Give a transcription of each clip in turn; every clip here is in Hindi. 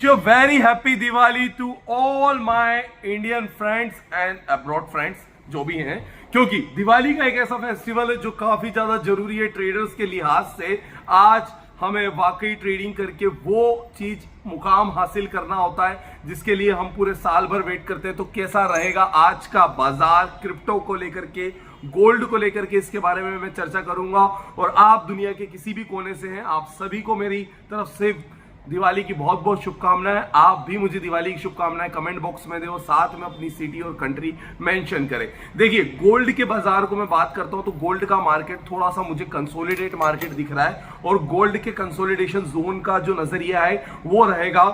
So very happy Diwali to all my Indian friends and abroad friends जो भी हैं, क्योंकि दिवाली का एक ऐसा फेस्टिवल है जो काफी ज्यादा जरूरी है ट्रेडर्स के लिहाज से। आज हमें वाकई ट्रेडिंग करके वो चीज मुकाम हासिल करना होता है जिसके लिए हम पूरे साल भर वेट करते हैं। तो कैसा रहेगा आज का बाजार क्रिप्टो को लेकर के, गोल्ड को लेकर के, इसके बारे में मैं चर्चा करूंगा। और आप दुनिया के किसी भी कोने से हैं, आप सभी को मेरी तरफ से दिवाली की बहुत बहुत शुभकामनाएं। आप भी मुझे दिवाली की शुभकामनाएं कमेंट बॉक्स में दो, साथ में अपनी सिटी और कंट्री मेंशन करें। देखिए, गोल्ड के बाजार को मैं बात करता हूं तो गोल्ड का मार्केट थोड़ा सा मुझे कंसोलिडेट मार्केट दिख रहा है और गोल्ड के कंसोलिडेशन जोन का जो नजरिया है वो रहेगा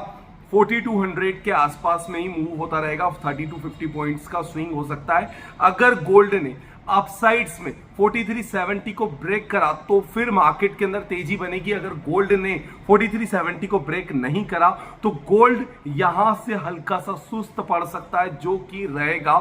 4200 के आसपास में ही मूव होता रहेगा। 30 to 50 पॉइंट्स का स्विंग हो सकता है। अगर गोल्ड ने अपसाइड्स में 4370 को ब्रेक करा तो फिर मार्केट के अंदर तेजी बनेगी। अगर गोल्ड ने 4370 को ब्रेक नहीं करा तो गोल्ड यहां से हल्का सा सुस्त पड़ सकता है, जो कि रहेगा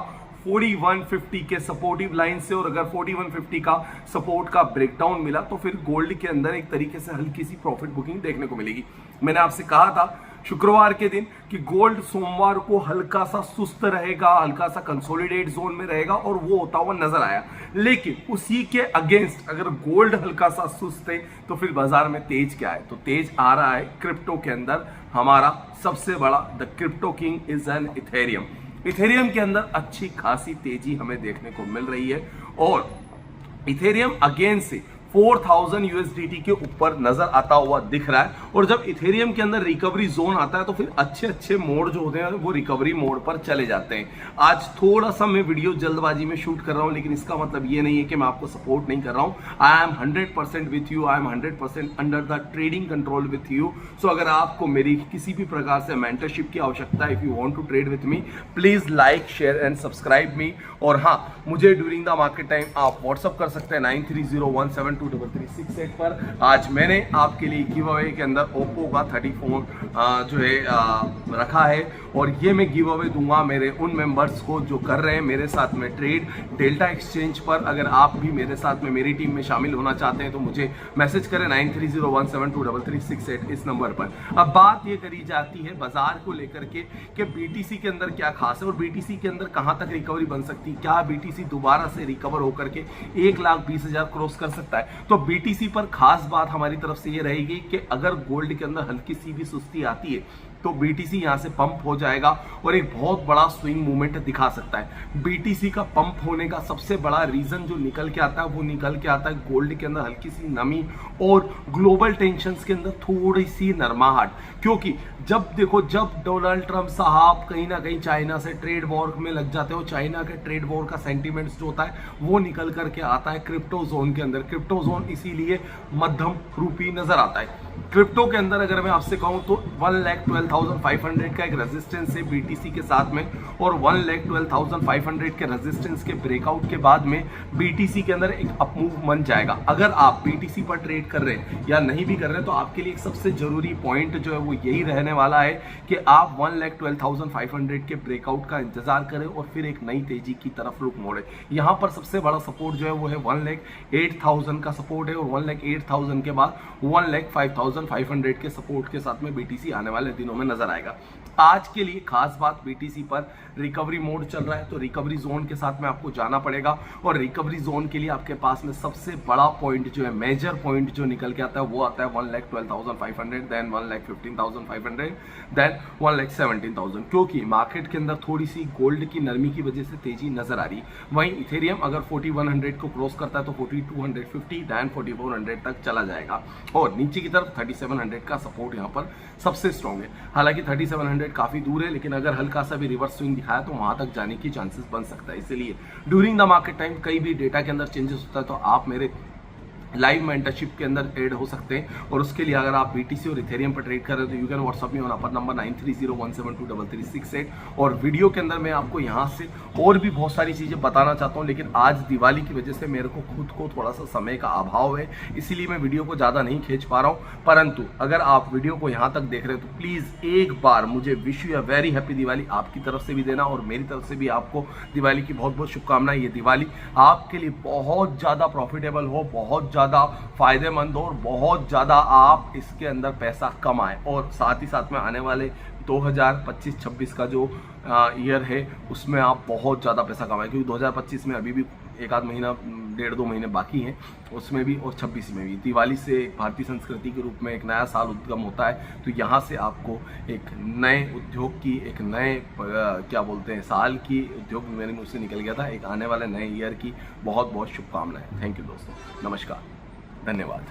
4150 के सपोर्टिव लाइन से। और अगर 4150 का सपोर्ट का ब्रेकडाउन मिला तो फिर गोल्ड के अंदर एक तरीके से हल्की सी प्रॉफिट बुकिंग देखने को मिलेगी। मैंने आपसे कहा था शुक्रवार के दिन कि गोल्ड सोमवार को हल्का सा सुस्त रहेगा, हल्का सा कंसोलिडेट जोन में रहेगा और वो होता हुआ नजर आया। लेकिन उसी के अगेंस्ट अगर गोल्ड हल्का सा सुस्त है तो फिर बाजार में तेज क्या है? तो तेज आ रहा है क्रिप्टो के अंदर। हमारा सबसे बड़ा the crypto king is an Ethereum. Ethereum के अंदर अच्छी खासी तेजी हमें देखने को मिल रही है और इथेरियम अगेन से 4000 यूएसडीटी के ऊपर नजर आता हुआ दिख रहा है। और जब इथेरियम के अंदर रिकवरी जोन आता है तो फिर अच्छे अच्छे मोड जो होते हैं वो रिकवरी मोड पर चले जाते हैं। आज थोड़ा सा मैं वीडियो जल्दबाजी में शूट कर रहा हूं, लेकिन इसका मतलब ये नहीं है कि मैं आपको सपोर्ट नहीं कर रहा हूं। I am 100% with you, I am 100% under the trading control with you. So अगर आपको मेरी किसी भी प्रकार से मेंटरशिप की आवश्यकता है, if you want to trade with me, please like share and subscribe me. और हाँ, मुझे ड्यूरिंग द मार्केट टाइम आप व्हाट्सअप कर सकते हैं 9301723368 पर। आज मैंने आपके लिए गिव अवे के अंदर ओप्पो का 30 फोन जो है रखा है और ये मैं गिव अवे दूंगा मेरे उन मेंबर्स को जो कर रहे हैं मेरे साथ में ट्रेड डेल्टा एक्सचेंज पर। अगर आप भी मेरे साथ में मेरी टीम में शामिल होना चाहते हैं तो मुझे मैसेज करें 9301723368 इस नंबर पर। अब बात ये करी जाती है बाजार को लेकर के कि बीटीसी के अंदर क्या खास है और बीटीसी के अंदर कहां तक रिकवरी बन सकती है। क्या बीटीसी दोबारा से रिकवर होकर के 1,20,000 क्रॉस कर सकता है? तो बीटीसी पर खास बात हमारी तरफ से ये रहेगी कि अगर गोल्ड के अंदर हल्की सी भी सुस्ती आती है तो बीटीसी यहां से पंप हो जाएगा और एक बहुत बड़ा स्विंग मूवमेंट दिखा सकता है। बीटीसी का पंप होने का सबसे बड़ा रीजन जो निकल के आता है वो निकल के आता है गोल्ड के अंदर हल्की सी नमी और ग्लोबल टेंशंस के अंदर थोड़ी सी नरमाहट। क्योंकि जब देखो, जब डोनाल्ड ट्रंप साहब कहीं ना कहीं चाइना से ट्रेड वॉर में लग जाते हो, चाइना के ट्रेड वॉर का सेंटीमेंट्स जो होता है वो निकल करके आता है क्रिप्टो जोन के अंदर। क्रिप्टो जोन इसीलिए मध्यम रूपी नजर आता है। क्रिप्टो के अंदर अगर मैं आपसे कहूं तो 1,12,500 का एक रेजिस्टेंस है बीटीसी के साथ में और 1,12,500 के रेजिस्टेंस के ब्रेकआउट के बाद में बीटीसी के अंदर एक अपमूव बन जाएगा। अगर आप बीटीसी पर ट्रेड कर रहे हैं या नहीं भी कर रहे हैं तो आपके लिए एक सबसे जरूरी पॉइंट जो है वो यही रहने वाला है कि आप 1,12,500 के ब्रेकआउट का इंतजार करें और फिर एक नई तेजी की तरफ रुख मोड़े। यहां पर सबसे बड़ा सपोर्ट जो है वो है 1,08,000 का सपोर्ट है और 1,08,000 के बाद 1,05,500 के सपोर्ट के साथ में बीटीसी आने वाले दिनों में नजर आएगा। आज के लिए खास बात, बीटीसी पर रिकवरी मोड चल रहा है तो रिकवरी जोन के साथ में आपको जाना पड़ेगा और रिकवरी जोन के लिए आपके पास में सबसे बड़ा पॉइंट जो है, मेजर पॉइंट जो निकल के आता है वो आता है 1,12,500, देन 1,15,500, देन 1,17,000। क्योंकि मार्केट के अंदर थोड़ी सी गोल्ड की नरमी की वजह से तेजी नजर आ रही है। वहीं इथेरियम अगर 4100 को क्रॉस करता है तो 4250, देन 4400 तक चला जाएगा और नीचे की तरफ 3700 का सपोर्ट यहाँ पर सबसे स्ट्रॉन्ग है। हालांकि 3700 काफी दूर है, लेकिन अगर हल्का सा भी रिवर्स स्विंग दिखाया तो वहां तक जाने की चांसेस बन सकता है। इसलिए ड्यूरिंग द मार्केट टाइम कई भी डेटा के अंदर चेंजेस होता है तो आप मेरे लाइव मेंटरशिप के अंदर ऐड हो सकते हैं। और उसके लिए अगर आप बीटीसी और इथेरियम पर ट्रेड कर रहे हो तो you can WhatsApp me on अपर नंबर 9301723368। और वीडियो के अंदर मैं आपको यहाँ से और भी बहुत सारी चीज़ें बताना चाहता हूँ, लेकिन आज दिवाली की वजह से मेरे को खुद को थोड़ा सा समय का अभाव है, इसीलिए मैं वीडियो को ज़्यादा नहीं खींच पा रहा हूँ। परंतु अगर आप वीडियो को यहाँ तक देख रहे हो तो प्लीज़ एक बार मुझे wish you a very happy Diwali आपकी तरफ से भी देना और मेरी तरफ से भी आपको दिवाली की बहुत बहुत शुभकामनाएं। ये दिवाली आपके लिए बहुत ज़्यादा प्रॉफिटेबल हो, बहुत ज़्यादा फायदेमंद हो और बहुत ज़्यादा आप इसके अंदर पैसा कमाएं और साथ ही साथ में आने वाले 2025-26 का जो ईयर है उसमें आप बहुत ज़्यादा पैसा कमाएं, क्योंकि 2025 में अभी भी एक आध महीना, 1.5-2 महीने बाकी हैं उसमें भी, और 26 में भी। दिवाली से भारतीय संस्कृति के रूप में एक नया साल उद्गम होता है, तो यहाँ से आपको एक नए उद्योग की, एक नए क्या बोलते हैं साल की, उद्योग मेरे मुँह से निकल गया था, एक आने वाले नए ईयर की बहुत बहुत शुभकामनाएं। थैंक यू दोस्तों, नमस्कार, धन्यवाद।